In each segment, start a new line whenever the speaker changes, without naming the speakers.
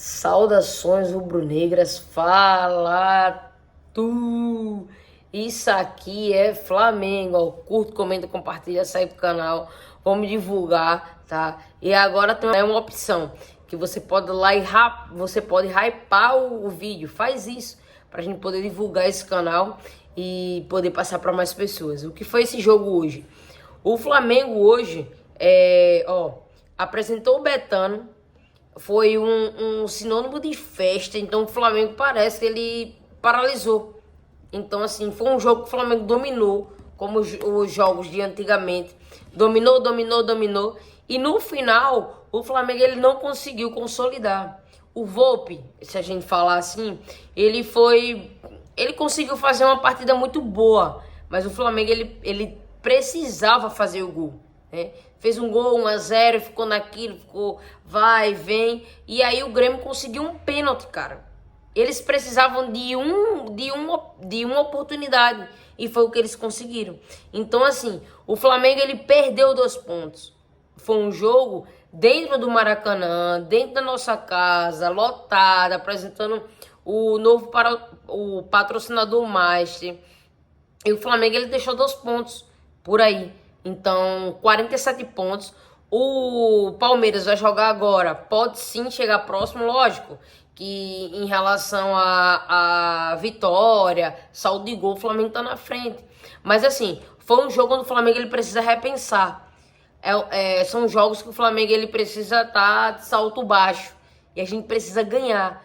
Saudações rubro-negras, fala tu! Isso aqui é Flamengo, ó. Curta, comenta, compartilha, segue o canal, vamos divulgar, tá? E agora tem uma opção que você pode lá e você pode hypar o vídeo, faz isso pra gente poder divulgar esse canal e poder passar para mais pessoas. O que foi esse jogo hoje? O Flamengo hoje apresentou o Betano. Foi um sinônimo de festa. Então o Flamengo parece que ele paralisou. Então assim, foi um jogo que o Flamengo dominou, como os jogos de antigamente. Dominou. E no final, o Flamengo ele não conseguiu consolidar. O Volpi, se a gente falar assim, ele conseguiu fazer uma partida muito boa. Mas o Flamengo ele precisava fazer o gol, né? Fez um gol 1-0, ficou naquilo, ficou vai, vem. E aí o Grêmio conseguiu um pênalti, cara. Eles precisavam de uma oportunidade e foi o que eles conseguiram. Então assim, o Flamengo ele perdeu 2 pontos. Foi um jogo dentro do Maracanã, dentro da nossa casa, lotada, apresentando o patrocinador Master. E o Flamengo ele deixou 2 pontos por aí. Então, 47 pontos. O Palmeiras vai jogar agora. Pode sim chegar próximo, lógico. Que em relação a vitória, saldo de gol, o Flamengo tá na frente. Mas assim, foi um jogo onde o Flamengo ele precisa repensar. São jogos que o Flamengo ele precisa estar de salto baixo. E a gente precisa ganhar.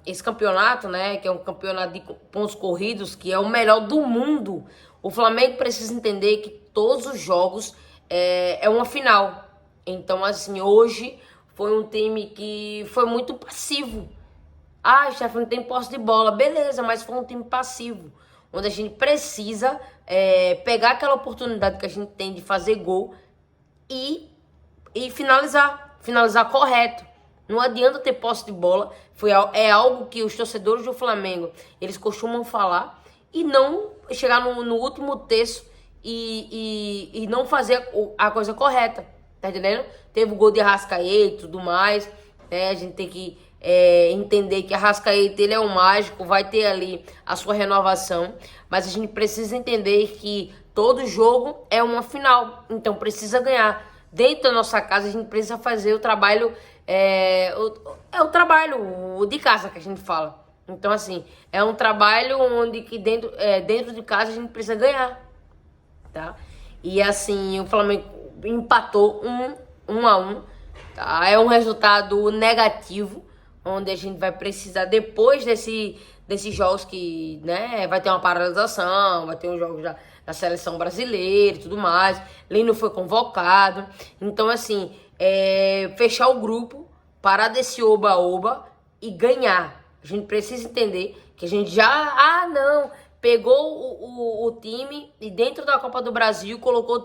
Esse campeonato, né, que é um campeonato de pontos corridos, que é o melhor do mundo. O Flamengo precisa entender que todos os jogos é uma final. Então, assim, hoje foi um time que foi muito passivo. Chefe, não tem posse de bola. Beleza, mas foi um time passivo. Onde a gente precisa pegar aquela oportunidade que a gente tem de fazer gol e finalizar. Finalizar correto. Não adianta ter posse de bola. É algo que os torcedores do Flamengo eles costumam falar e não chegar no último terço e não fazer a coisa correta. Tá entendendo? Teve o gol de Arrascaeta e tudo mais. Né? A gente tem que entender que Arrascaeta ele é um mágico, vai ter ali a sua renovação. Mas a gente precisa entender que todo jogo é uma final. Então precisa ganhar. Dentro da nossa casa a gente precisa fazer o trabalho, o trabalho de casa que a gente fala. Então assim, é um trabalho onde que dentro de casa a gente precisa ganhar, tá? E assim, o Flamengo empatou 1-1, tá? É um resultado negativo, onde a gente vai precisar depois desses jogos que, né, vai ter uma paralisação, vai ter um jogo já da seleção brasileira e tudo mais. Lino foi convocado. Então, assim, fechar o grupo, parar desse oba-oba e ganhar. A gente precisa entender que a gente já, pegou o time e dentro da Copa do Brasil colocou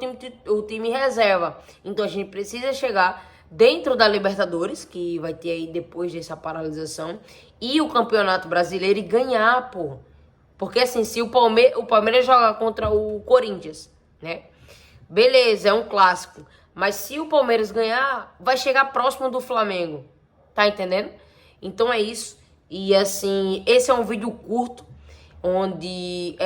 o time em reserva. Então, a gente precisa chegar dentro da Libertadores, que vai ter aí depois dessa paralisação, e o Campeonato Brasileiro e ganhar, pô. Porque assim, se o Palmeiras jogar contra o Corinthians, né? Beleza, é um clássico. Mas se o Palmeiras ganhar, vai chegar próximo do Flamengo. Tá entendendo? Então é isso. E assim, esse é um vídeo curto, onde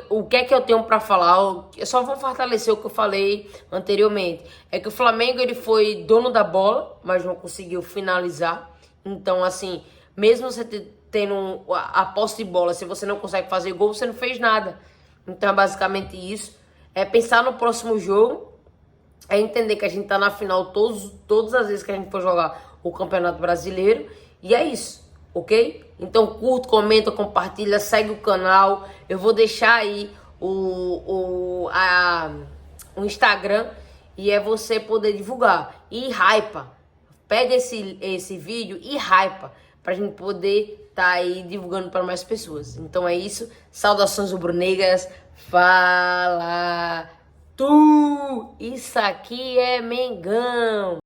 o que é que eu tenho pra falar. Eu só vou fortalecer o que eu falei anteriormente. É que o Flamengo ele foi dono da bola, mas não conseguiu finalizar. Então assim, mesmo você tendo a posse de bola, se você não consegue fazer gol, você não fez nada. Então é basicamente isso. É pensar no próximo jogo, é entender que a gente tá na final todas as vezes que a gente for jogar o Campeonato Brasileiro. E é isso, ok? Então curta, comenta, compartilha, segue o canal. Eu vou deixar aí o Instagram e é você poder divulgar. E hypa. Pega esse vídeo e hypa pra gente poder tá aí divulgando para mais pessoas. Então é isso. Saudações rubro-negras. Fala tu! Isso aqui é Mengão!